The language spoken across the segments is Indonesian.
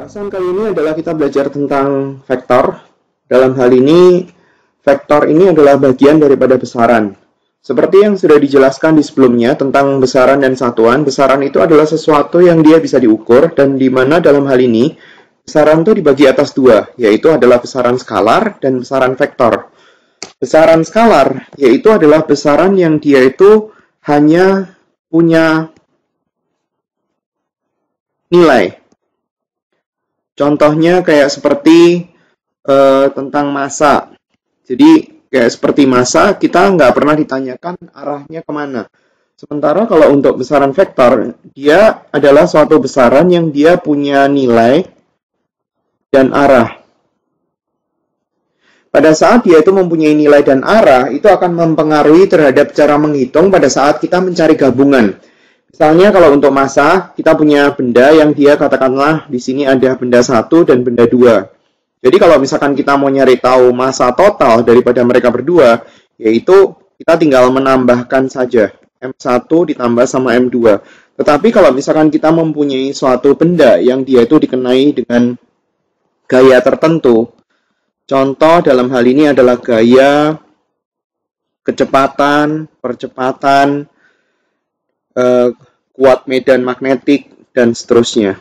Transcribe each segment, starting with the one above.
Bahasan kali ini adalah kita belajar tentang vektor. Dalam hal ini, vektor ini adalah bagian daripada besaran. Seperti yang sudah dijelaskan di sebelumnya tentang besaran dan satuan, besaran itu adalah sesuatu yang dia bisa diukur, dan di mana dalam hal ini, besaran itu dibagi atas dua, yaitu adalah besaran skalar dan besaran vektor. Besaran skalar, yaitu adalah besaran yang dia itu hanya punya nilai. Contohnya kayak seperti tentang massa. Jadi kayak seperti massa, kita nggak pernah ditanyakan arahnya kemana. Sementara kalau untuk besaran vektor, dia adalah suatu besaran yang dia punya nilai dan arah. Pada saat dia itu mempunyai nilai dan arah, itu akan mempengaruhi terhadap cara menghitung pada saat kita mencari gabungan. Misalnya kalau untuk massa, kita punya benda yang dia katakanlah di sini ada benda 1 dan benda 2. Jadi kalau misalkan kita mau nyari tahu massa total daripada mereka berdua, yaitu kita tinggal menambahkan saja M1 ditambah sama M2. Tetapi kalau misalkan kita mempunyai suatu benda yang dia itu dikenai dengan gaya tertentu, contoh dalam hal ini adalah gaya kecepatan, percepatan, kuat medan magnetik, dan seterusnya.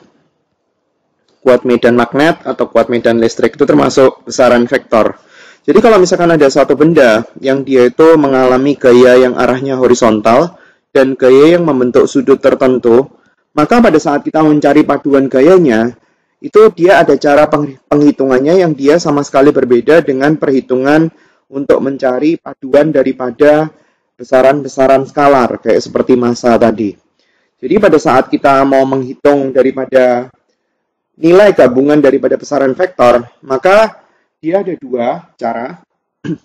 Kuat medan magnet atau kuat medan listrik itu termasuk besaran vektor. Jadi kalau misalkan ada satu benda yang dia itu mengalami gaya yang arahnya horizontal dan gaya yang membentuk sudut tertentu, maka pada saat kita mencari paduan gayanya, itu dia ada cara penghitungannya yang dia sama sekali berbeda dengan perhitungan untuk mencari paduan daripada besaran-besaran skalar, kayak seperti massa tadi. Jadi pada saat kita mau menghitung daripada nilai gabungan daripada besaran vektor, maka dia ada dua cara.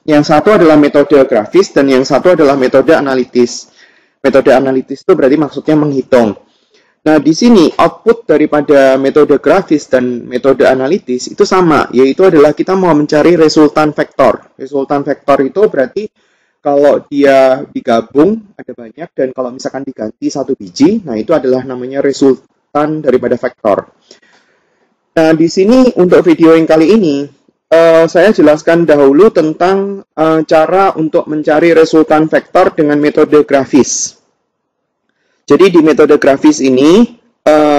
Yang satu adalah metode grafis dan yang satu adalah metode analitis. Metode analitis itu berarti maksudnya menghitung. Nah, di sini output daripada metode grafis dan metode analitis itu sama, yaitu adalah kita mau mencari resultan vektor. Resultan vektor itu berarti kalau dia digabung ada banyak, dan kalau misalkan diganti satu biji, nah itu adalah namanya resultan daripada vektor. Nah, di sini untuk video yang kali ini, saya jelaskan dahulu tentang cara untuk mencari resultan vektor dengan metode grafis. Jadi di metode grafis ini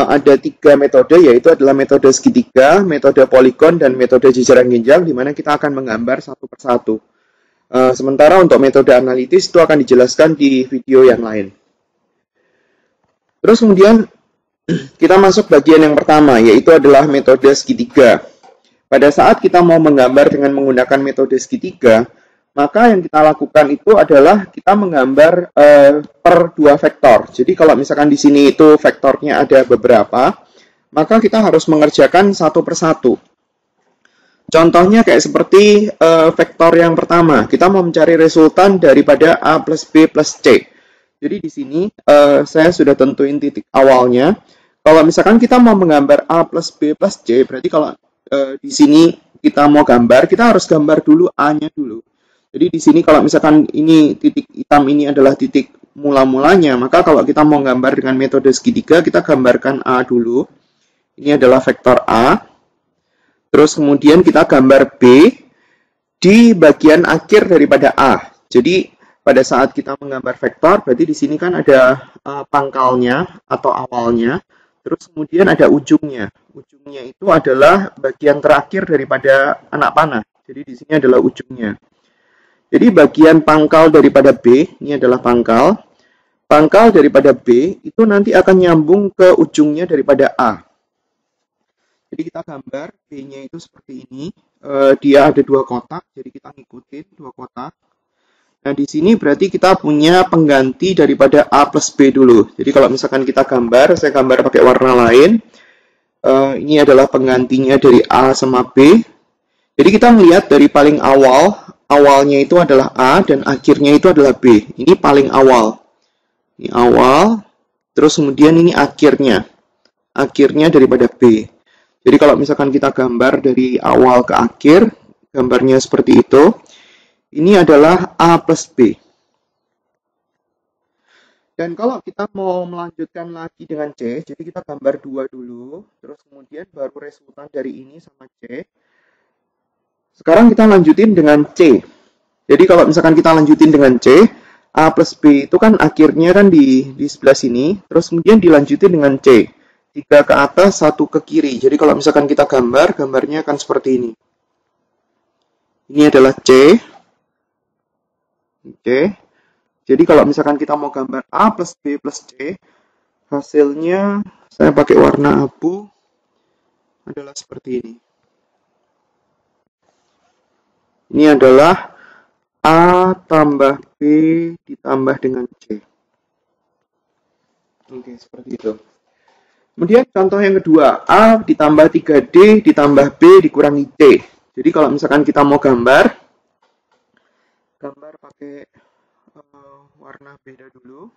ada tiga metode, yaitu adalah metode segitiga, metode poligon, dan metode jajaran ginjal, di mana kita akan menggambar satu persatu. Sementara untuk metode analitis itu akan dijelaskan di video yang lain. Terus kemudian kita masuk bagian yang pertama, yaitu adalah metode segitiga. Pada saat kita mau menggambar dengan menggunakan metode segitiga, maka yang kita lakukan itu adalah kita menggambar per dua vektor. Jadi kalau misalkan di sini itu vektornya ada beberapa, maka kita harus mengerjakan satu persatu. Contohnya kayak seperti vektor yang pertama, kita mau mencari resultan daripada A plus B plus C. Jadi di sini saya sudah tentuin titik awalnya. Kalau misalkan kita mau menggambar A plus B plus C, berarti kalau di sini kita mau gambar, kita harus gambar dulu A-nya dulu. Jadi di sini kalau misalkan ini titik hitam ini adalah titik mula-mulanya, maka kalau kita mau gambar dengan metode segitiga, kita gambarkan A dulu. Ini adalah vektor A. Terus kemudian kita gambar B di bagian akhir daripada A. Jadi pada saat kita menggambar vektor, berarti di sini kan ada pangkalnya atau awalnya. Terus kemudian ada ujungnya. Ujungnya itu adalah bagian terakhir daripada anak panah. Jadi di sini adalah ujungnya. Jadi bagian pangkal daripada B, ini adalah pangkal. Pangkal daripada B itu nanti akan nyambung ke ujungnya daripada A. Jadi kita gambar B-nya itu seperti ini. Dia ada dua kotak, jadi kita ngikutin dua kotak. Nah, di sini berarti kita punya pengganti daripada A plus B dulu. Jadi kalau misalkan kita gambar, saya gambar pakai warna lain. Ini adalah penggantinya dari A sama B. Jadi kita melihat dari paling awal, awalnya itu adalah A dan akhirnya itu adalah B. Ini paling awal. Ini awal, terus kemudian ini akhirnya. Akhirnya daripada B. Jadi kalau misalkan kita gambar dari awal ke akhir, gambarnya seperti itu. Ini adalah A plus B. Dan kalau kita mau melanjutkan lagi dengan C, jadi kita gambar 2 dulu, terus kemudian baru resultan dari ini sama C. Sekarang kita lanjutin dengan C. Jadi kalau misalkan kita lanjutin dengan C, A plus B itu kan akhirnya kan di sebelah sini, terus kemudian dilanjutin dengan C. 3 ke atas, 1 ke kiri. Jadi kalau misalkan kita gambarnya akan seperti ini. Ini adalah C. Oke. Jadi kalau misalkan kita mau gambar A plus B plus C, hasilnya saya pakai warna abu adalah seperti ini. Ini adalah A tambah B ditambah dengan C. Oke, seperti itu. Kemudian contoh yang kedua, A ditambah 3D ditambah B dikurangi C. Jadi kalau misalkan kita mau gambar pakai warna beda dulu.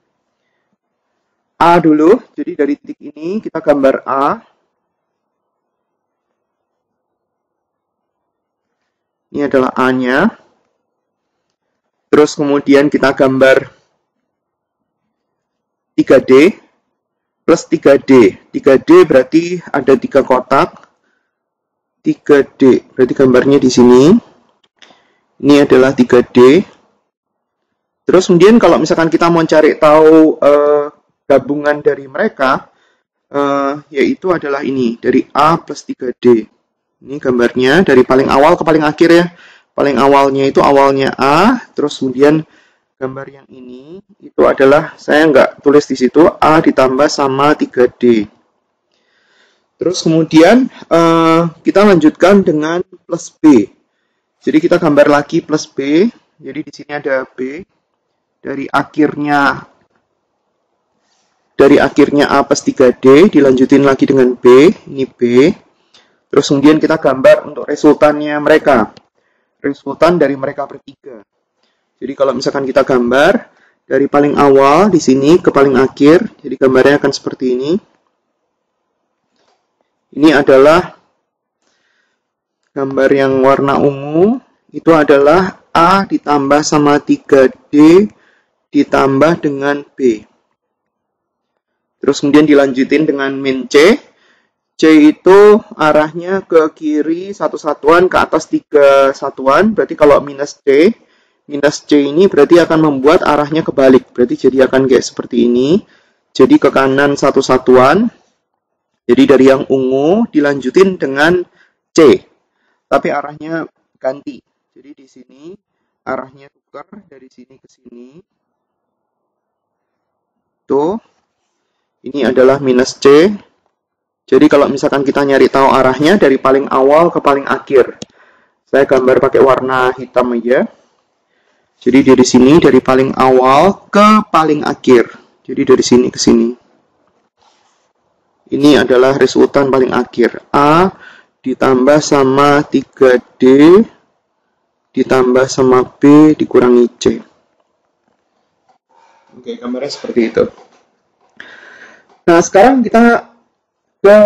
A dulu, jadi dari titik ini kita gambar A. Ini adalah A-nya. Terus kemudian kita gambar 3D plus 3D. 3D berarti ada 3 kotak. 3D berarti gambarnya di sini. Ini adalah 3D. Terus kemudian kalau misalkan kita mau cari tahu gabungan dari mereka, yaitu adalah ini, dari A plus 3D. Ini gambarnya dari paling awal ke paling akhir ya. Paling awalnya itu awalnya A, terus kemudian gambar yang ini, itu adalah, saya nggak tulis di situ, A ditambah sama 3D. Terus kemudian kita lanjutkan dengan plus B. Jadi kita gambar lagi plus B, jadi di sini ada B. Dari akhirnya A plus 3D dilanjutin lagi dengan B, ini B. Terus kemudian kita gambar untuk resultannya mereka. Resultan dari mereka bertiga. Jadi kalau misalkan kita gambar dari paling awal di sini ke paling akhir, jadi gambarnya akan seperti ini. Ini adalah gambar yang warna ungu, itu adalah A ditambah sama 3D ditambah dengan B. Terus kemudian dilanjutin dengan min C. C itu arahnya ke kiri 1 satuan, ke atas 3 satuan. Berarti kalau minus C ini berarti akan membuat arahnya kebalik. Berarti jadi akan kayak seperti ini. Jadi ke kanan 1 satuan. Jadi dari yang ungu dilanjutin dengan C. Tapi arahnya ganti. Jadi di sini arahnya tukar dari sini ke sini. Tuh. Ini adalah minus C. Jadi kalau misalkan kita nyari tahu arahnya dari paling awal ke paling akhir. Saya gambar pakai warna hitam aja. Jadi dari sini, dari paling awal ke paling akhir. Jadi dari sini ke sini. Ini adalah resultan paling akhir. A ditambah sama 3D ditambah sama B dikurangi C. Oke, gambarnya seperti itu. Nah, sekarang kita ke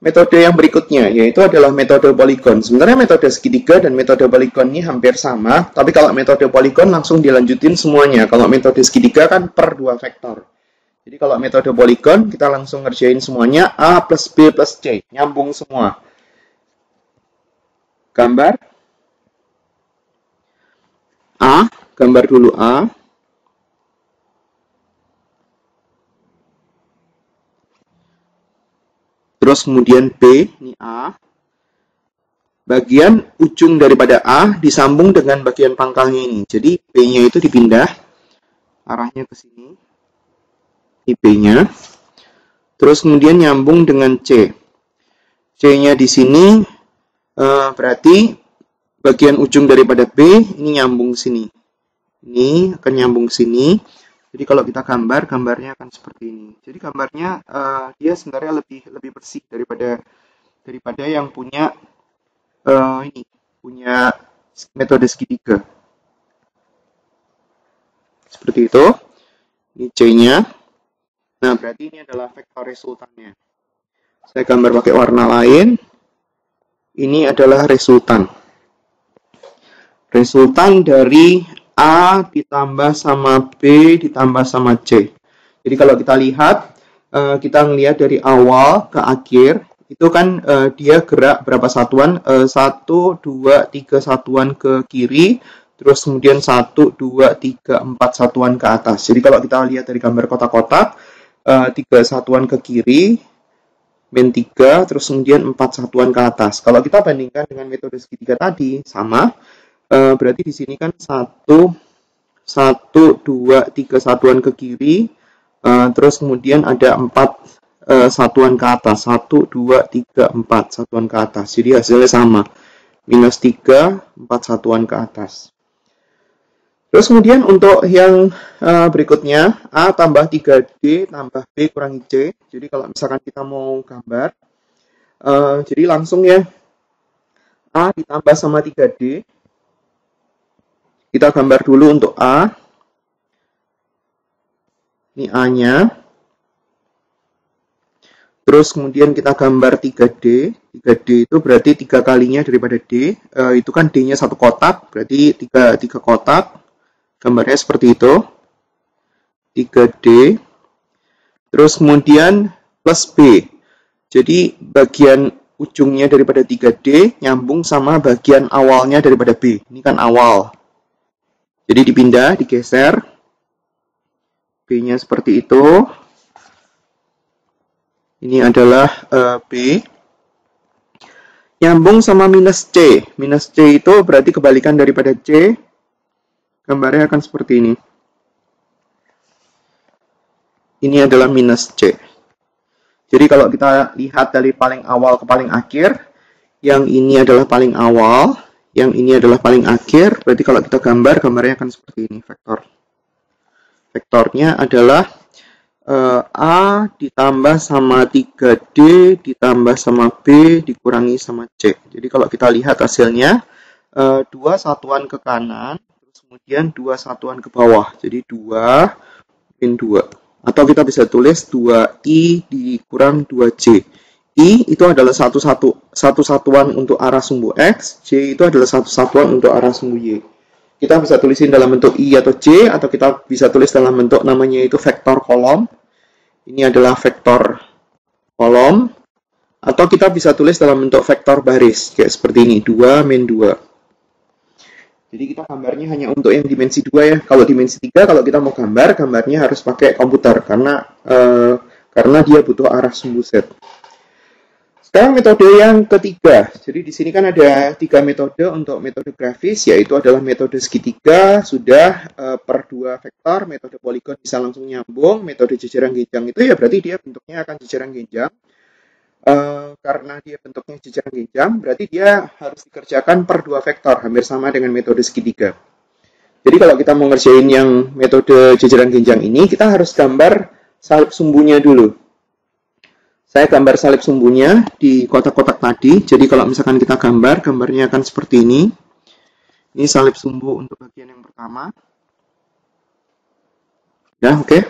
metode yang berikutnya, yaitu adalah metode poligon. Sebenarnya metode segitiga dan metode poligon ini hampir sama, tapi kalau metode poligon langsung dilanjutin semuanya. Kalau metode segitiga kan per 2 vektor. Jadi kalau metode poligon, kita langsung ngerjain semuanya, A plus B plus C. Nyambung semua. Gambar. A, gambar dulu A. Terus kemudian B, ini A. Bagian ujung daripada A disambung dengan bagian pangkalnya ini. Jadi B-nya itu dipindah. Arahnya ke sini. Ini B-nya. Terus kemudian nyambung dengan C. C-nya di sini berarti bagian ujung daripada B ini nyambung sini. Ini akan nyambung sini. Jadi kalau kita gambar, gambarnya akan seperti ini. Jadi gambarnya dia sebenarnya lebih bersih daripada yang punya punya metode segitiga. Seperti itu. Ini C-nya. Nah, berarti ini adalah vektor resultannya. Saya gambar pakai warna lain. Ini adalah resultan. Resultan dari A ditambah sama B ditambah sama C. Jadi kalau kita lihat, kita ngelihat dari awal ke akhir, itu kan dia gerak berapa satuan? 1, 2, 3 satuan ke kiri, terus kemudian 1, 2, 3, 4 satuan ke atas. Jadi kalau kita lihat dari gambar kotak-kotak, 3 satuan ke kiri, min 3, terus kemudian 4 satuan ke atas. Kalau kita bandingkan dengan metode segitiga tadi, sama, berarti di sini kan 1, 2, 3 satuan ke kiri, terus kemudian ada 4 satuan ke atas, 1, 2, 3, 4 satuan ke atas. Jadi hasilnya sama, minus 3, 4 satuan ke atas. Terus kemudian untuk yang berikutnya, A tambah 3D tambah B kurangi C. Jadi kalau misalkan kita mau gambar, jadi langsung ya, A ditambah sama 3D. Kita gambar dulu untuk A. Ini A-nya. Terus kemudian kita gambar 3D. 3D itu berarti 3 kalinya daripada D. Itu kan D-nya 1 kotak, berarti 3 kotak. Gambarnya seperti itu. 3D. Terus kemudian plus B. Jadi bagian ujungnya daripada 3D nyambung sama bagian awalnya daripada B. Ini kan awal. Jadi dipindah, digeser. B-nya seperti itu. Ini adalah B. Nyambung sama minus C. Minus C itu berarti kebalikan daripada C. Gambarnya akan seperti ini. Ini adalah minus C. Jadi kalau kita lihat dari paling awal ke paling akhir, yang ini adalah paling awal, yang ini adalah paling akhir, berarti kalau kita gambar, gambarnya akan seperti ini, vektor. Vektornya adalah A ditambah sama 3D ditambah sama B dikurangi sama C. Jadi kalau kita lihat hasilnya, 2 satuan ke kanan, terus kemudian 2 satuan ke bawah. Jadi 2 min 2. Atau kita bisa tulis 2I dikurang 2C. I itu adalah satu satuan untuk arah sumbu X, C itu adalah satu satuan untuk arah sumbu Y. Kita bisa tulisin dalam bentuk I atau C, atau kita bisa tulis dalam bentuk namanya itu vektor kolom. Ini adalah vektor kolom. Atau kita bisa tulis dalam bentuk vektor baris, kayak seperti ini, 2 min 2. Jadi kita gambarnya hanya untuk yang dimensi 2 ya. Kalau dimensi 3, kalau kita mau gambar, gambarnya harus pakai komputer, karena dia butuh arah sumbu Z. Sekarang metode yang ketiga. Jadi di sini kan ada 3 metode untuk metode grafis, yaitu adalah metode segitiga, sudah per 2 vektor, metode poligon bisa langsung nyambung, metode jejeran genjang itu ya berarti dia bentuknya akan jejeran genjang. Karena dia bentuknya jejeran genjang, berarti dia harus dikerjakan per 2 vektor, hampir sama dengan metode segitiga. Jadi kalau kita mau ngerjain yang metode jejeran genjang ini, kita harus gambar salib sumbunya dulu. Saya gambar salib sumbunya di kotak-kotak tadi. Jadi kalau misalkan kita gambar, gambarnya akan seperti ini. Ini salib sumbu untuk bagian yang pertama. Ya, oke.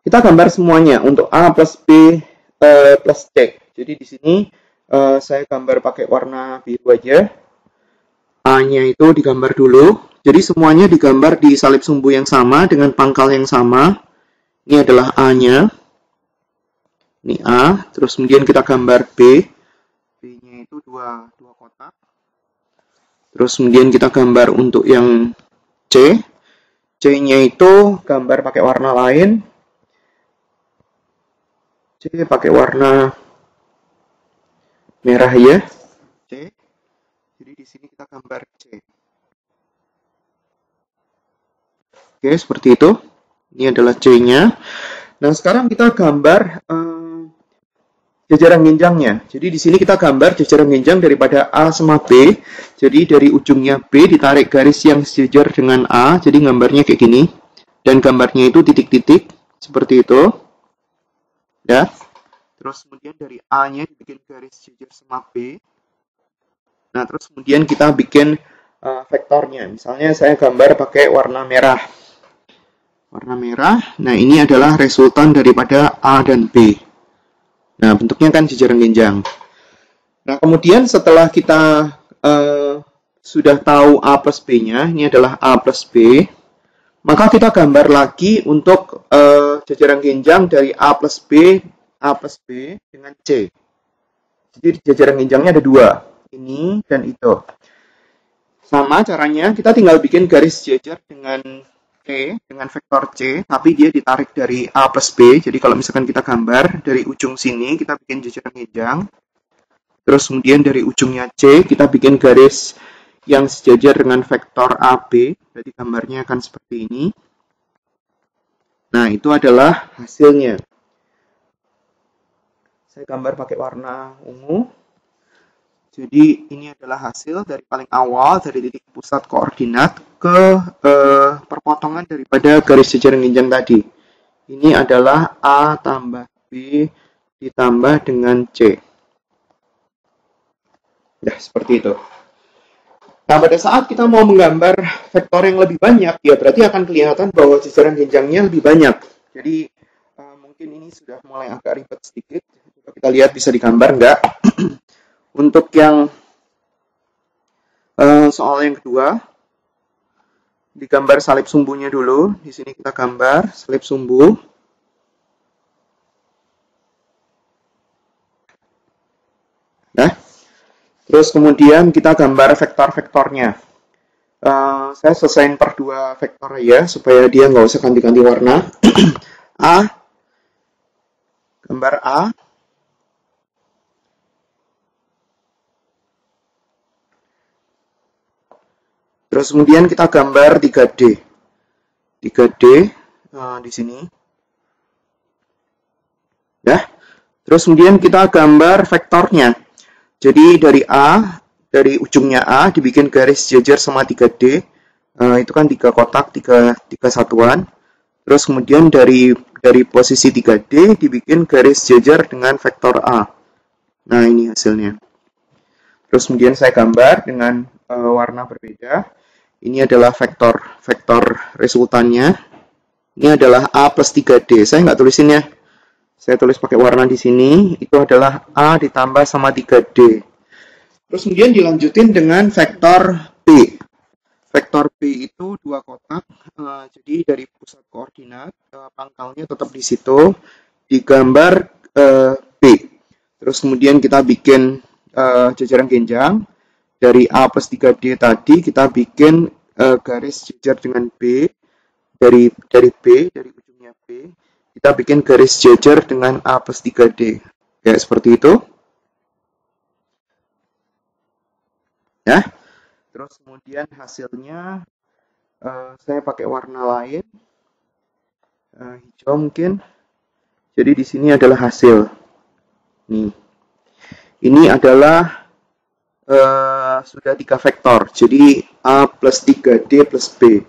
Kita gambar semuanya untuk A plus B plus C. Jadi di sini saya gambar pakai warna biru aja. A-nya itu digambar dulu. Jadi semuanya digambar di salib sumbu yang sama dengan pangkal yang sama. Ini adalah A-nya. Ini A, terus kemudian kita gambar B. B-nya itu dua kotak. Terus kemudian kita gambar untuk yang C. C-nya itu gambar pakai warna lain. C pakai warna merah ya. C. Jadi di sini kita gambar C. Oke, seperti itu. Ini adalah C-nya. Nah, sekarang kita gambar jajaran genjangnya. Jadi di sini kita gambar jajaran genjang daripada A sama B. Jadi dari ujungnya B ditarik garis yang sejajar dengan A. Jadi gambarnya kayak gini. Dan gambarnya itu titik-titik seperti itu. Ya. Terus kemudian dari A-nya dibikin garis sejajar sama B. Nah, terus kemudian kita bikin vektornya. Misalnya saya gambar pakai warna merah. Warna merah. Nah, ini adalah resultan daripada A dan B. Nah, bentuknya kan jajaran genjang. Nah, kemudian setelah kita sudah tahu A plus B-nya, ini adalah A plus B. Maka kita gambar lagi untuk jajaran genjang dari A plus B dengan C. Jadi jajaran genjangnya ada dua, ini dan itu. Sama caranya, kita tinggal bikin garis jajar dengan dengan vektor C, tapi dia ditarik dari A plus B. Jadi kalau misalkan kita gambar dari ujung sini, kita bikin jajaran genjang. Terus kemudian dari ujungnya C, kita bikin garis yang sejajar dengan vektor AB. Jadi gambarnya akan seperti ini. Nah, itu adalah hasilnya. Saya gambar pakai warna ungu. Jadi ini adalah hasil dari paling awal, dari titik pusat koordinat ke perpotongan daripada garis jajaran genjang tadi. Ini adalah A tambah B ditambah dengan C. Ya, seperti itu. Nah, pada saat kita mau menggambar vektor yang lebih banyak, ya berarti akan kelihatan bahwa jajaran genjangnya lebih banyak. Jadi, mungkin ini sudah mulai agak ribet sedikit. Coba kita lihat bisa digambar enggak. Untuk yang soal yang kedua, digambar salib sumbunya dulu. Di sini kita gambar salib sumbu. Nah, terus kemudian kita gambar vektor-vektornya. Saya selesaiin per dua vektor ya, supaya dia nggak usah ganti-ganti warna. A, gambar A. Terus kemudian kita gambar 3D. 3D di sini. Ya. Terus kemudian kita gambar vektornya. Jadi dari A, dari ujungnya A dibikin garis jajar sama 3D. Itu kan 3 kotak, 3 satuan. Terus kemudian dari posisi 3D dibikin garis jajar dengan vektor A. Nah, ini hasilnya. Terus kemudian saya gambar dengan warna berbeda. Ini adalah vektor resultannya. Ini adalah A plus 3D. Saya nggak tulisin ya. Saya tulis pakai warna di sini. Itu adalah A ditambah sama 3D. Terus kemudian dilanjutin dengan vektor B. Vektor B itu 2 kotak. Jadi dari pusat koordinat, pangkalnya tetap di situ. Digambar B. Terus kemudian kita bikin jajaran genjang. Dari A plus 3D tadi kita bikin garis jajar dengan B. Dari ujungnya B. Kita bikin garis jajar dengan A plus 3D. Ya, seperti itu. Ya. Terus kemudian hasilnya saya pakai warna lain. Hijau mungkin. Jadi di sini adalah hasil. Nih. Ini adalah sudah 3 vektor. Jadi A plus 3D plus B.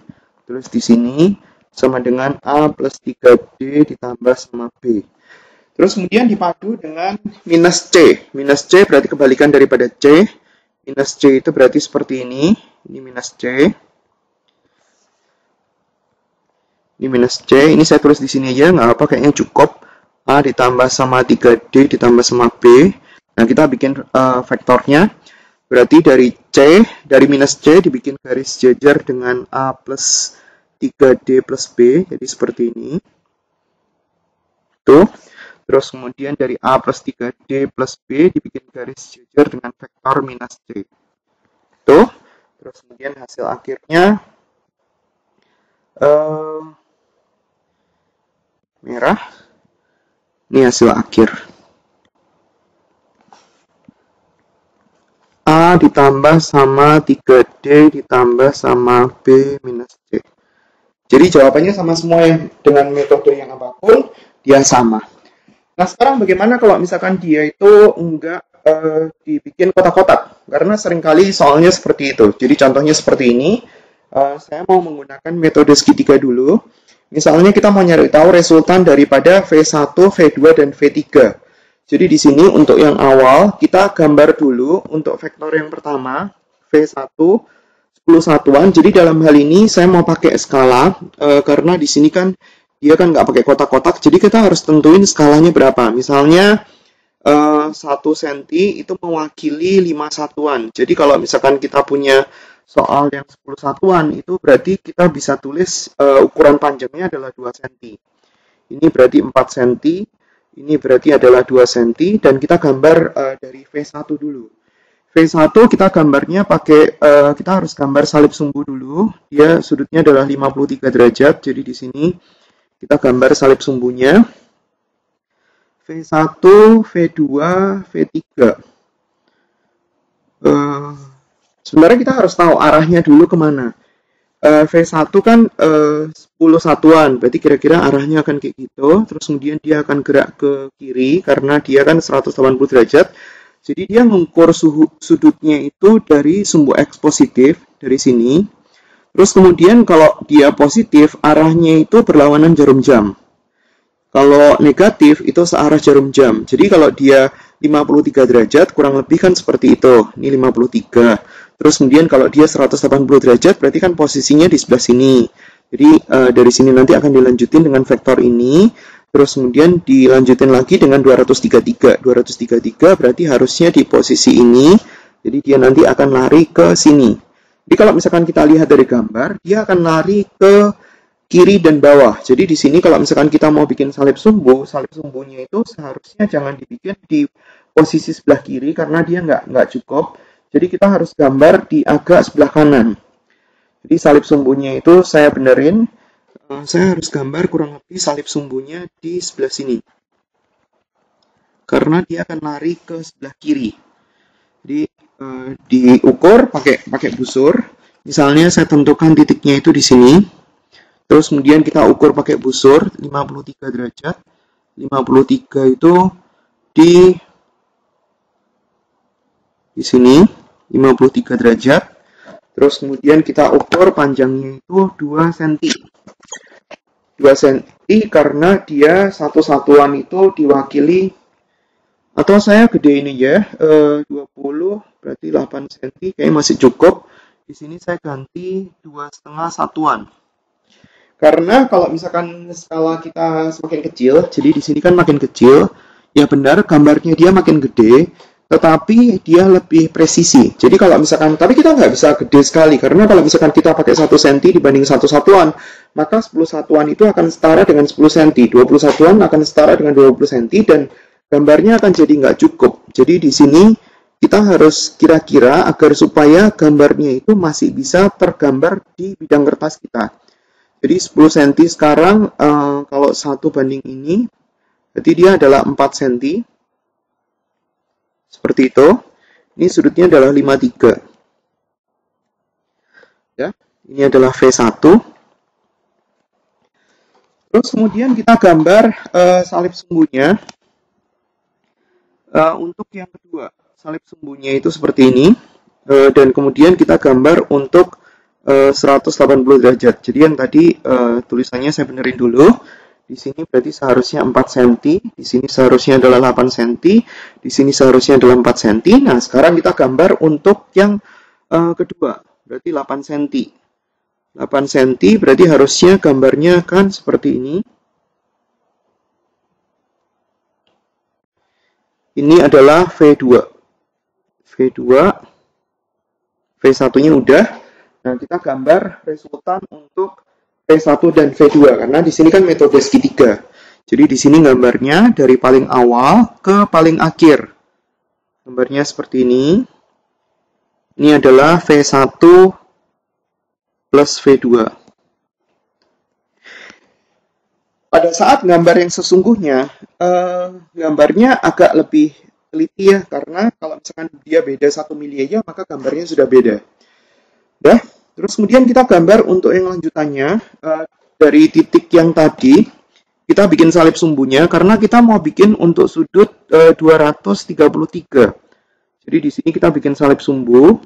Terus di sini sama dengan A plus 3D ditambah sama B. Terus kemudian dipadu dengan minus C. Minus C berarti kebalikan daripada C. Minus C itu berarti seperti ini. Ini minus C. Ini minus C. Ini saya tulis di sini aja, nggak apa, kayaknya cukup. A ditambah sama 3D ditambah sama B. Nah, kita bikin vektornya. Berarti dari minus C dibikin garis jajar dengan A plus 3D plus B. Jadi seperti ini. Tuh. Terus kemudian dari A plus 3D plus B dibikin garis jajar dengan vektor minus C. Tuh. Terus kemudian hasil akhirnya merah. Ini hasil akhir. A ditambah sama 3D ditambah sama B minus C. Jadi jawabannya sama semua yang dengan metode yang apapun, dia sama. Nah, sekarang bagaimana kalau misalkan dia itu enggak dibikin kotak-kotak? Karena seringkali soalnya seperti itu. Jadi contohnya seperti ini. Saya mau menggunakan metode segitiga dulu. Misalnya kita mau nyari tahu resultan daripada V1, V2, dan V3. Jadi di sini untuk yang awal, kita gambar dulu untuk vektor yang pertama, V1, 10 satuan. Jadi dalam hal ini saya mau pakai skala, karena di sini kan dia kan nggak pakai kotak-kotak, jadi kita harus tentuin skalanya berapa. Misalnya 1 cm itu mewakili 5 satuan. Jadi kalau misalkan kita punya soal yang 10 satuan, itu berarti kita bisa tulis ukuran panjangnya adalah 2 cm. Ini berarti 4 cm, ini berarti adalah 2 cm, dan kita gambar dari V1 dulu. V1 kita gambarnya pakai, kita harus gambar salib sumbu dulu. Dia sudutnya adalah 53 derajat, jadi di sini kita gambar salib sumbunya. V1, V2, V3. Sebenarnya kita harus tahu arahnya dulu kemana. V1 kan 10 satuan, berarti kira-kira arahnya akan kayak gitu. Terus kemudian dia akan gerak ke kiri karena dia kan 180 derajat. Jadi dia mengukur sudutnya itu dari sumbu X positif, dari sini. Terus kemudian kalau dia positif, arahnya itu berlawanan jarum jam. Kalau negatif, itu searah jarum jam. Jadi kalau dia 53 derajat, kurang lebih kan seperti itu. Ini 53. Terus kemudian kalau dia 180 derajat, berarti kan posisinya di sebelah sini. Jadi dari sini nanti akan dilanjutin dengan vektor ini. Terus kemudian dilanjutin lagi dengan 233. 233 berarti harusnya di posisi ini. Jadi dia nanti akan lari ke sini. Jadi kalau misalkan kita lihat dari gambar, dia akan lari ke kiri dan bawah. Jadi di sini kalau misalkan kita mau bikin salib sumbunya itu seharusnya jangan dibikin di posisi sebelah kiri karena dia nggak cukup. Jadi kita harus gambar di agak sebelah kanan. Jadi salib sumbunya itu saya benerin. Saya harus gambar kurang lebih salib sumbunya di sebelah sini. Karena dia akan lari ke sebelah kiri. Jadi diukur pakai busur. Misalnya saya tentukan titiknya itu di sini. Terus kemudian kita ukur pakai busur 53 derajat. 53 itu di sini 53 derajat. Terus kemudian kita ukur panjangnya itu 2 cm. 2 cm karena dia satu satuan itu diwakili, atau saya gedein aja, 20 berarti 8 cm, kayaknya masih cukup. Di sini saya ganti 2,5 satuan. Karena kalau misalkan skala kita semakin kecil, jadi di sini kan makin kecil, ya benar gambarnya dia makin gede, tetapi dia lebih presisi. Jadi kalau misalkan, tapi kita nggak bisa gede sekali, karena kalau misalkan kita pakai 1 cm dibanding 1 satuan, maka 10 satuan itu akan setara dengan 10 cm, 20 satuan akan setara dengan 20 cm, dan gambarnya akan jadi nggak cukup. Jadi di sini kita harus kira-kira agar supaya gambarnya itu masih bisa tergambar di bidang kertas kita. Jadi 10 cm sekarang, kalau 1 banding ini, berarti dia adalah 4 cm. Seperti itu. Ini sudutnya adalah 53. Ya, ini adalah V1. Terus kemudian kita gambar salib sumbunya. Untuk yang kedua, salib sumbunya itu seperti ini. Dan kemudian kita gambar untuk 180 derajat. Jadi yang tadi tulisannya saya benerin dulu. Di sini berarti seharusnya 4 cm, di sini seharusnya adalah 8 cm, di sini seharusnya adalah 4 cm. Nah, sekarang kita gambar untuk yang kedua, berarti 8 cm. 8 cm berarti harusnya gambarnya kan seperti ini. Ini adalah V2. V2, V1-nya udah. Nah, kita gambar resultan untuk V1 dan V2 karena di sini kan metode segitiga. Jadi di sini gambarnya dari paling awal ke paling akhir. Gambarnya seperti ini. Ini adalah V1 plus V2. Pada saat gambar yang sesungguhnya, gambarnya agak lebih teliti ya, karena kalau misalkan dia beda 1 mili aja, maka gambarnya sudah beda. Dah. Terus kemudian kita gambar untuk yang lanjutannya, dari titik yang tadi, kita bikin salib sumbunya, karena kita mau bikin untuk sudut 233. Jadi di sini kita bikin salib sumbu,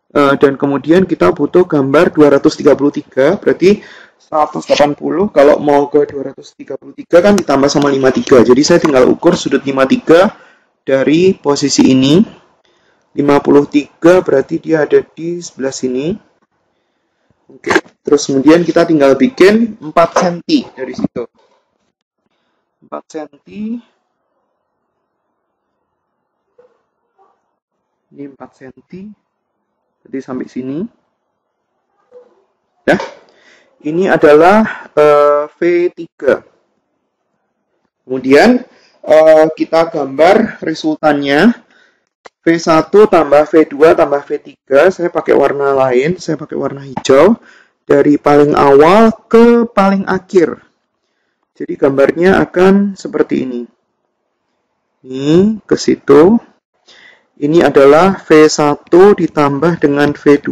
dan kemudian kita butuh gambar 233, berarti 180, kalau mau ke 233 kan ditambah sama 53. Jadi saya tinggal ukur sudut 53 dari posisi ini. 53 berarti dia ada di sebelah sini. Oke, terus kemudian kita tinggal bikin 4 cm dari situ. 4 cm. Ini 4 cm. Jadi sampai sini. Nah, ini adalah V3. Kemudian kita gambar resultannya. V1 tambah V2 tambah V3, saya pakai warna lain, saya pakai warna hijau, dari paling awal ke paling akhir. Jadi gambarnya akan seperti ini. Ini ke situ. Ini adalah V1 ditambah dengan V2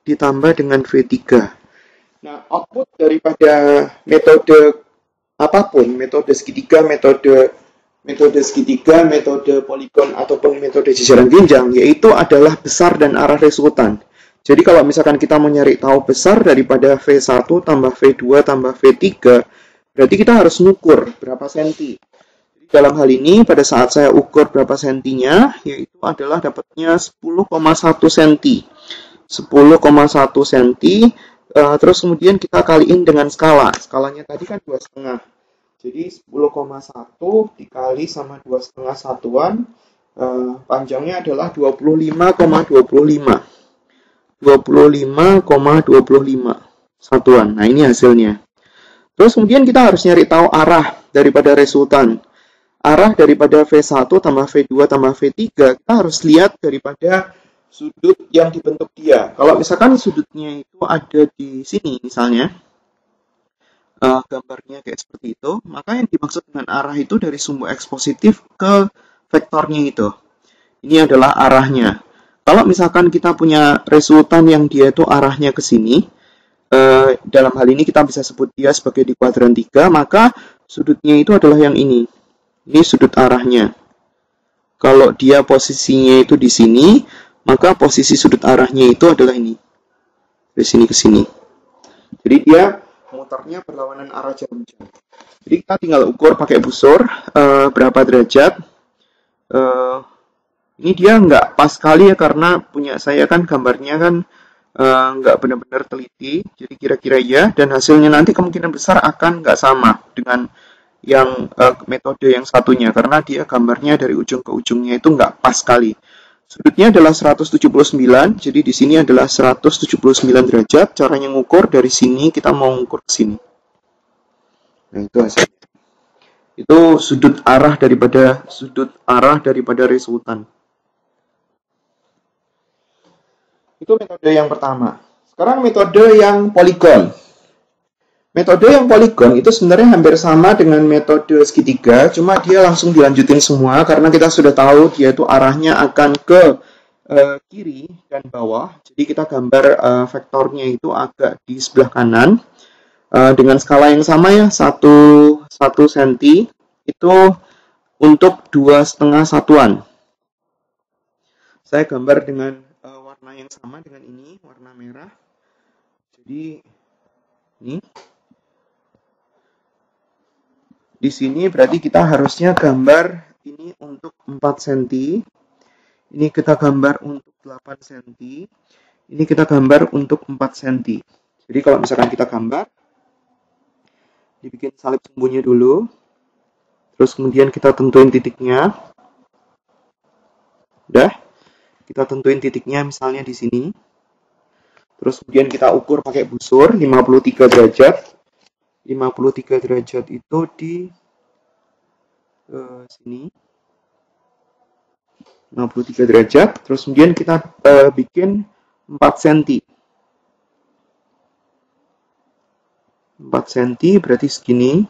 ditambah dengan V3. Nah, output daripada metode apapun, metode segitiga, metode segitiga, metode poligon, ataupun metode jajaran jenjang, yaitu adalah besar dan arah resultan. Jadi kalau misalkan kita mau nyari tahu besar daripada V1 tambah V2 tambah V3, berarti kita harus ngukur berapa senti. Dalam hal ini, pada saat saya ukur berapa sentinya, yaitu adalah dapatnya 10,1 cm. 10,1 cm, terus kemudian kita kaliin dengan skala. Skalanya tadi kan 2,5. Jadi 10,1 dikali sama 2,5 satuan, panjangnya adalah 25,25. 25,25 satuan. Nah, ini hasilnya. Terus kemudian kita harus nyari tahu arah daripada resultan. Arah daripada V1 tambah V2 tambah V3, kita harus lihat daripada sudut yang dibentuk dia. Kalau misalkan sudutnya itu ada di sini misalnya, gambarnya kayak seperti itu, maka yang dimaksud dengan arah itu dari sumbu X positif ke vektornya itu. Ini adalah arahnya. Kalau misalkan kita punya resultan yang dia itu arahnya ke sini, dalam hal ini kita bisa sebut dia sebagai di kuadran 3, maka sudutnya itu adalah yang ini. Ini sudut arahnya. Kalau dia posisinya itu di sini, maka posisi sudut arahnya itu adalah ini. Dari sini ke sini. Jadi dia muternya berlawanan arah jarum jam. Jadi kita tinggal ukur pakai busur berapa derajat. Ini dia nggak pas sekali ya, karena punya saya kan gambarnya kan nggak benar-benar teliti. Jadi kira-kira ya, dan hasilnya nanti kemungkinan besar akan nggak sama dengan yang metode yang satunya, karena dia gambarnya dari ujung ke ujungnya itu nggak pas sekali. Sudutnya adalah 179, jadi di sini adalah 179 derajat. Caranya ngukur dari sini, kita mau ngukur ke sini. Nah, itu hasilnya. Itu sudut arah daripada resultan. Itu metode yang pertama. Sekarang metode yang poligon. Metode yang poligon itu sebenarnya hampir sama dengan metode segitiga, cuma dia langsung dilanjutin semua karena kita sudah tahu dia itu arahnya akan ke kiri dan bawah. Jadi kita gambar vektornya itu agak di sebelah kanan dengan skala yang sama ya, 1 cm itu untuk 2,5 satuan. Saya gambar dengan warna yang sama dengan ini, warna merah. Jadi ini. Di sini berarti kita harusnya gambar ini untuk 4 cm. Ini kita gambar untuk 8 cm. Ini kita gambar untuk 4 cm. Jadi kalau misalkan kita gambar, dibikin salib sumbunya dulu. Terus kemudian kita tentuin titiknya. Udah. Kita tentuin titiknya misalnya di sini. Terus kemudian kita ukur pakai busur 53 derajat. 53 derajat itu di sini. 53 derajat. Terus kemudian kita bikin 4 cm. 4 cm berarti segini.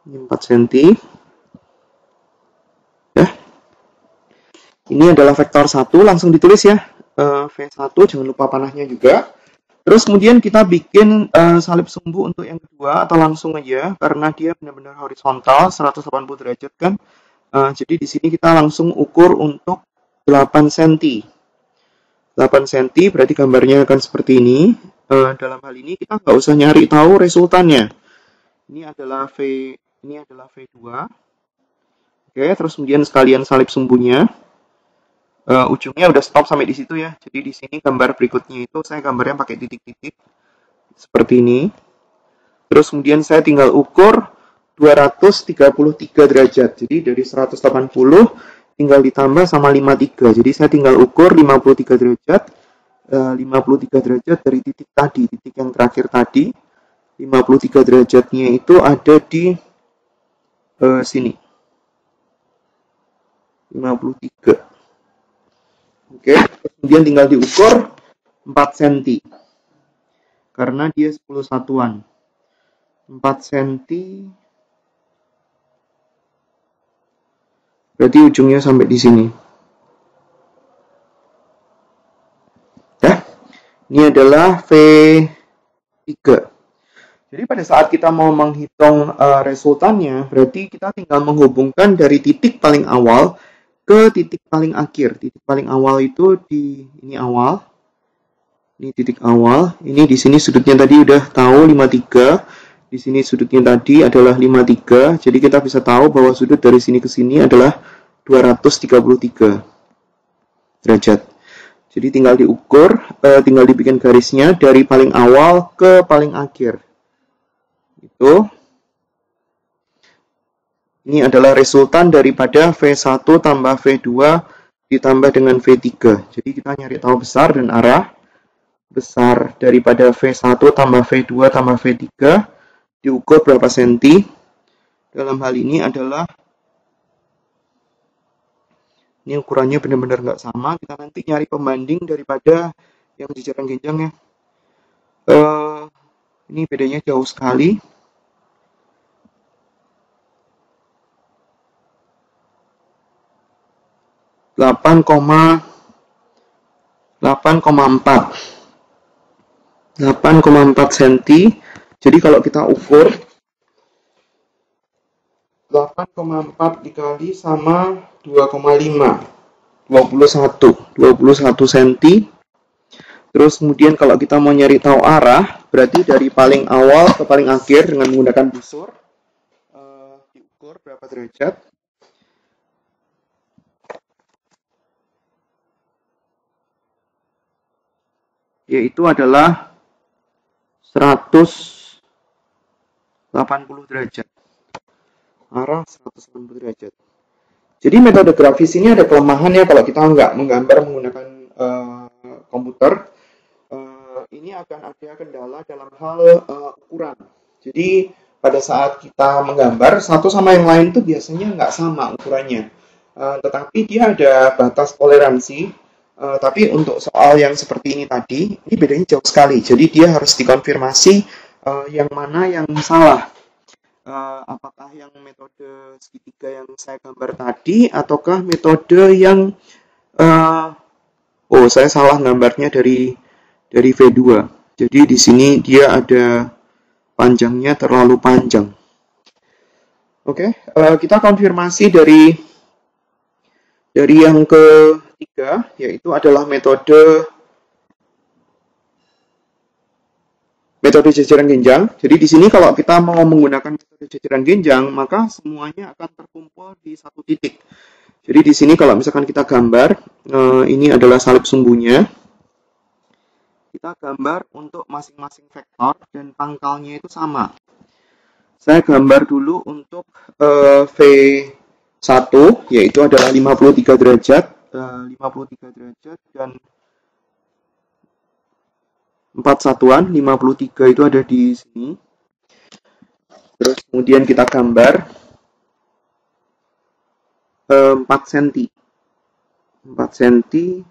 Ini 4 cm. Ya. Ini adalah vektor 1, langsung ditulis ya. V1, jangan lupa panahnya juga. Terus kemudian kita bikin salib sumbu untuk yang kedua, atau langsung aja, karena dia benar-benar horizontal, 180 derajat kan. Jadi di sini kita langsung ukur untuk 8 cm. 8 cm berarti gambarnya akan seperti ini. Dalam hal ini kita nggak usah nyari tahu resultannya. Ini adalah V2. Oke, terus kemudian sekalian salib sumbunya. Ujungnya udah stop sampai di situ ya. Jadi di sini gambar berikutnya itu saya gambarnya pakai titik-titik seperti ini. Terus kemudian saya tinggal ukur 233 derajat. Jadi dari 180 tinggal ditambah sama 53. Jadi saya tinggal ukur 53 derajat. 53 derajat dari titik tadi, titik yang terakhir tadi. 53 derajatnya itu ada di sini. 53. Oke, kemudian tinggal diukur 4 cm. Karena dia 10 satuan. 4 cm. Berarti ujungnya sampai di sini. Ya. Ini adalah V3. Jadi pada saat kita mau menghitung resultannya, berarti kita tinggal menghubungkan dari titik paling awal ke titik paling akhir. Titik paling awal itu di ini awal. Ini titik awal. Ini di sini sudutnya tadi udah tahu 53. Di sini sudutnya tadi adalah 53. Jadi kita bisa tahu bahwa sudut dari sini ke sini adalah 233 derajat. Jadi tinggal diukur, tinggal dibikin garisnya dari paling awal ke paling akhir. Itu. Ini adalah resultan daripada V1 tambah V2 ditambah dengan V3. Jadi kita nyari tahu besar dan arah. Besar daripada V1 tambah V2 tambah V3 diukur berapa senti. Dalam hal ini adalah, ini ukurannya benar-benar nggak sama. Kita nanti nyari pembanding daripada yang jajaran genjang ya. Ini bedanya jauh sekali. 8,4 cm. Jadi kalau kita ukur 8,4 dikali sama 2,5 21 cm. Terus kemudian kalau kita mau nyari tahu arah, berarti dari paling awal ke paling akhir dengan menggunakan busur diukur berapa derajat. Yaitu adalah 180 derajat. Arah 180 derajat. Jadi metode grafis ini ada kelemahan ya kalau kita nggak menggambar menggunakan komputer. Ini akan ada kendala dalam hal ukuran. Jadi pada saat kita menggambar, satu sama yang lain itu biasanya nggak sama ukurannya. Tetapi dia ada batas toleransi. Tapi untuk soal yang seperti ini tadi, ini bedanya jauh sekali. Jadi dia harus dikonfirmasi yang mana yang salah. Apakah yang metode segitiga yang saya gambar tadi, ataukah metode yang saya salah gambarnya dari V2. Jadi di sini dia ada panjangnya terlalu panjang. Oke, kita konfirmasi dari yang ketiga, yaitu adalah metode jajaran genjang. Jadi di sini kalau kita mau menggunakan metode jajaran genjang, maka semuanya akan terkumpul di satu titik. Jadi di sini kalau misalkan kita gambar, ini adalah salib sumbunya. Kita gambar untuk masing-masing vektor dan pangkalnya itu sama. Saya gambar dulu untuk V1, yaitu adalah 53 derajat. 53 derajat dan 4 satuan, 53 itu ada di sini. Terus kemudian kita gambar 4 cm. 4 cm.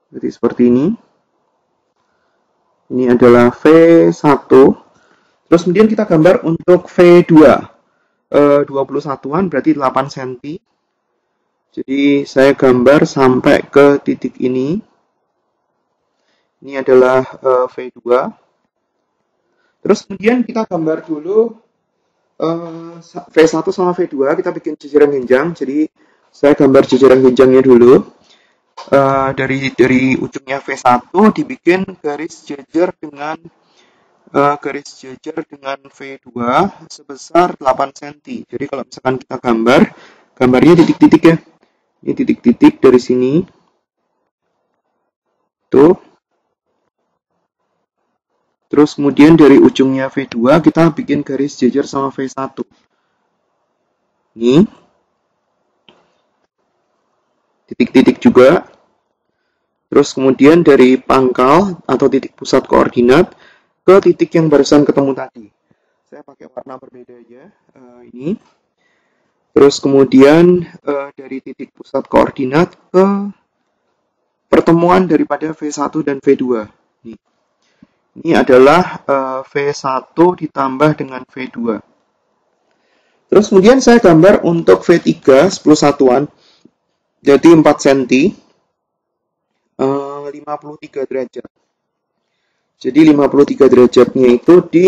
Jadi seperti ini. Ini adalah V1. Terus kemudian kita gambar untuk V2. 20 satuan berarti 8 cm. Jadi saya gambar sampai ke titik ini. Ini adalah V2. Terus kemudian kita gambar dulu V1 sama V2. Kita bikin jajaran genjang. Jadi saya gambar jajaran genjangnya dulu. Dari ujungnya V1 dibikin garis jajar dengan V2 sebesar 8 cm. Jadi kalau misalkan kita gambarnya titik-titik ya. Ini titik-titik dari sini. Tuh. Terus kemudian dari ujungnya V2 kita bikin garis jajar sama V1. Ini. titik-titik juga. Terus kemudian dari pangkal atau titik pusat koordinat ke titik yang barusan ketemu tadi. Saya pakai warna berbeda aja, ini. Terus kemudian dari titik pusat koordinat ke pertemuan daripada V1 dan V2. Ini adalah V1 ditambah dengan V2. Terus kemudian saya gambar untuk V3 10 satuan, jadi 4 cm, 53 derajat. Jadi 53 derajatnya itu di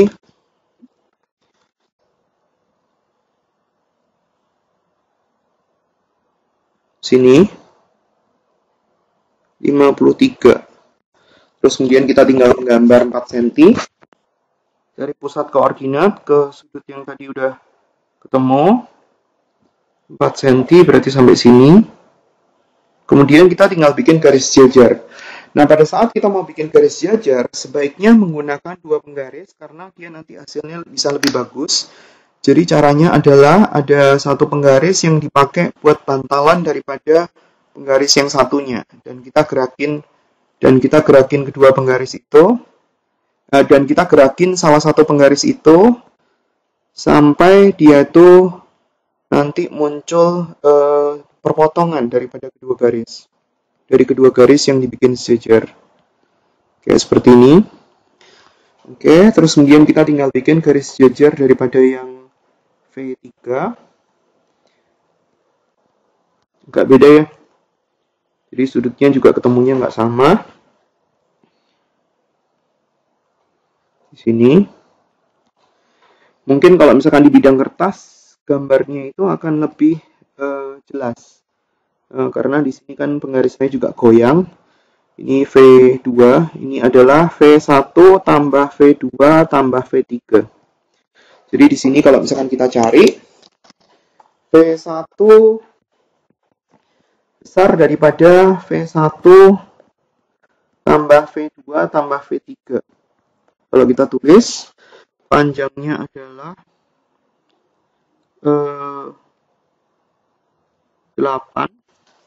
sini, 53. Terus kemudian kita tinggal menggambar 4 cm dari pusat koordinat ke sudut yang tadi udah ketemu. 4 cm berarti sampai sini. Kemudian kita tinggal bikin garis jajar. Nah, pada saat kita mau bikin garis jajar, sebaiknya menggunakan 2 penggaris karena dia nanti hasilnya bisa lebih bagus. Jadi caranya adalah ada 1 penggaris yang dipakai buat bantalan daripada penggaris yang satunya. Dan kita gerakin kedua penggaris itu. Dan kita gerakin salah satu penggaris itu sampai dia tuh nanti muncul perpotongan daripada kedua garis. Dari kedua garis yang dibikin sejajar. Oke, seperti ini. Oke, terus kemudian kita tinggal bikin garis sejajar daripada yang V3. Agak beda ya. Jadi sudutnya juga ketemunya nggak sama. Di sini. Mungkin kalau misalkan di bidang kertas, gambarnya itu akan lebih jelas. Karena di sini kan penggarisnya juga goyang. Ini V2, ini adalah V1 tambah V2 tambah V3. Jadi di sini kalau misalkan kita cari V1 besar daripada V1 tambah V2 tambah V3. Kalau kita tulis panjangnya adalah 8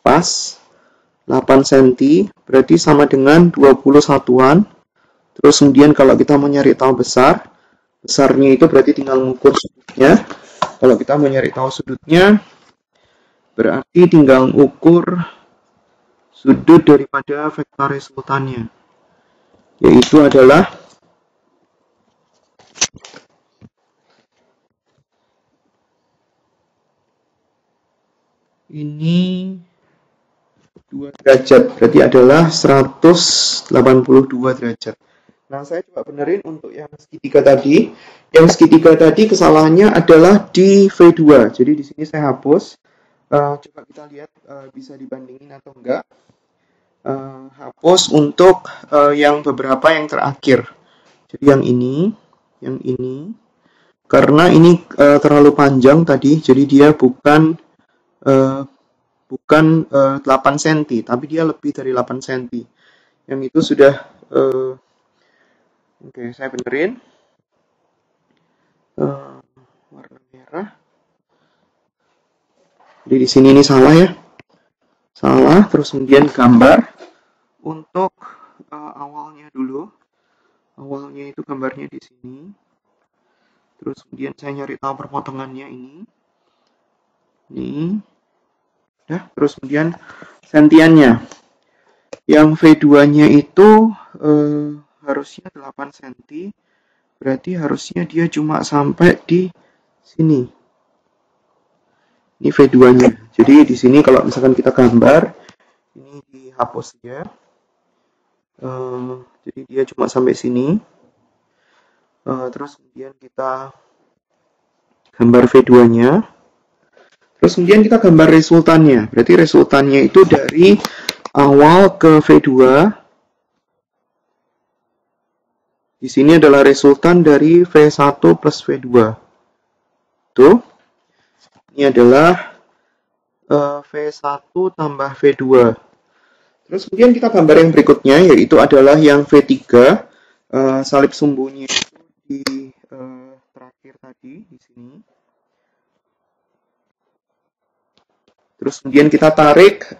pas 8 cm berarti sama dengan 20 satuan. Terus kemudian kalau kita mau nyari tahu besarnya itu berarti tinggal mengukur sudutnya. Kalau kita mau nyari tahu sudutnya berarti tinggal ukur sudut daripada vektor resultannya, yaitu adalah ini 2 derajat, berarti adalah 182 derajat. Nah, saya coba benerin untuk yang segitiga tadi. Yang segitiga tadi kesalahannya adalah di V2. Jadi di sini saya hapus. Coba kita lihat bisa dibandingin atau enggak. Hapus untuk yang beberapa yang terakhir. Jadi yang ini. Karena ini terlalu panjang tadi, jadi dia bukan 8 cm, tapi dia lebih dari 8 cm. Yang itu sudah oke, saya benerin. Warna merah. Jadi di sini ini salah ya. Salah, terus kemudian gambar untuk awalnya dulu. Awalnya itu gambarnya di sini. Terus kemudian saya nyari tahu perpotongannya ini. Ya, terus kemudian sentiannya. Yang V2-nya itu harusnya 8 cm. Berarti harusnya dia cuma sampai di sini. Ini V2-nya. Jadi di sini kalau misalkan kita gambar, ini dihapus ya. Jadi dia cuma sampai sini. Terus kemudian kita gambar V2-nya. Terus kemudian kita gambar resultannya. Berarti resultannya itu dari awal ke V2. Di sini adalah resultan dari V1 plus V2. Tuh. Ini adalah V1 tambah V2. Terus kemudian kita gambar yang berikutnya, yaitu adalah yang V3. Salib sumbunya itu di terakhir tadi, di sini. Terus kemudian kita tarik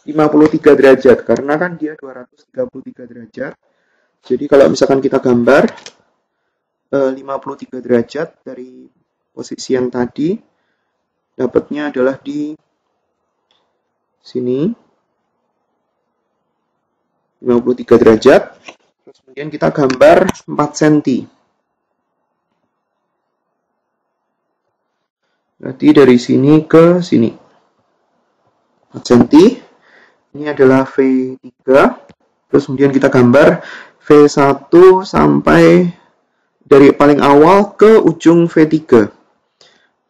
53 derajat, karena kan dia 233 derajat. Jadi kalau misalkan kita gambar 53 derajat dari posisi yang tadi, dapatnya adalah di sini 53 derajat. Terus kemudian kita gambar 4 cm. Berarti dari sini ke sini 4 cm. Ini adalah V3. Terus kemudian kita gambar V1 sampai dari paling awal ke ujung V3.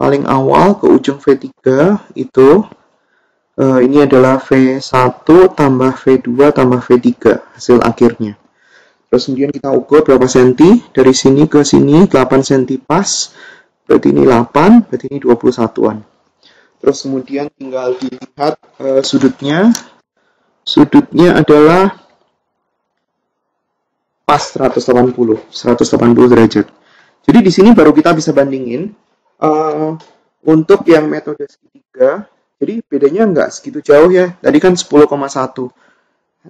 Paling awal ke ujung V3 itu ini adalah V1 tambah V2 tambah V3 hasil akhirnya. Terus kemudian kita ukur berapa senti. Dari sini ke sini 8 cm pas. Berarti ini 8, berarti ini 21-an. Terus kemudian tinggal dilihat sudutnya. Sudutnya adalah pas 180 derajat. Jadi di sini baru kita bisa bandingin untuk yang metode segitiga. Jadi bedanya nggak segitu jauh ya. Tadi kan 10,1.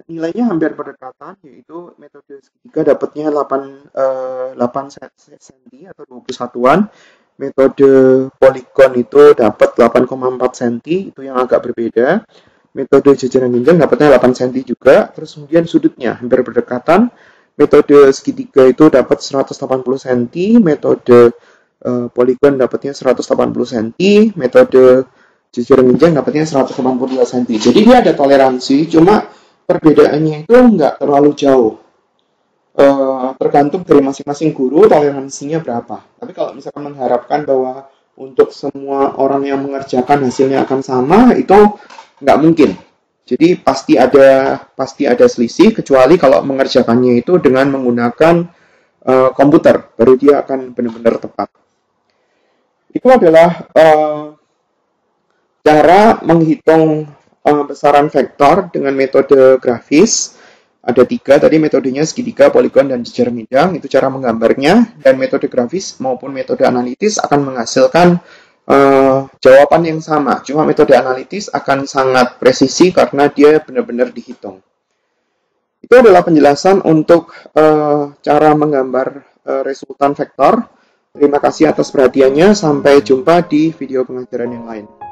Nilainya hampir berdekatan, yaitu metode segitiga dapatnya 8 cm atau 21-an. Metode poligon itu dapat 8,4 cm, itu yang agak berbeda. Metode jajaran genjang dapatnya 8 cm juga. Terus kemudian sudutnya hampir berdekatan. Metode segitiga itu dapat 180 cm, metode poligon dapatnya 180 cm, metode jajaran genjang dapatnya 182 cm. Jadi dia ada toleransi, cuma perbedaannya itu nggak terlalu jauh. Tergantung dari masing-masing guru toleransinya berapa. Tapi kalau misalkan mengharapkan bahwa untuk semua orang yang mengerjakan hasilnya akan sama, itu nggak mungkin. Jadi pasti ada selisih, kecuali kalau mengerjakannya itu dengan menggunakan komputer, baru dia akan benar-benar tepat. Itu adalah cara menghitung besaran vektor dengan metode grafis. Ada 3 tadi metodenya, segitiga, poligon, dan jajaran genjang. Itu cara menggambarnya, dan metode grafis maupun metode analitis akan menghasilkan jawaban yang sama. Cuma metode analitis akan sangat presisi karena dia benar-benar dihitung. Itu adalah penjelasan untuk cara menggambar resultan vektor. Terima kasih atas perhatiannya. Sampai jumpa di video pengajaran yang lain.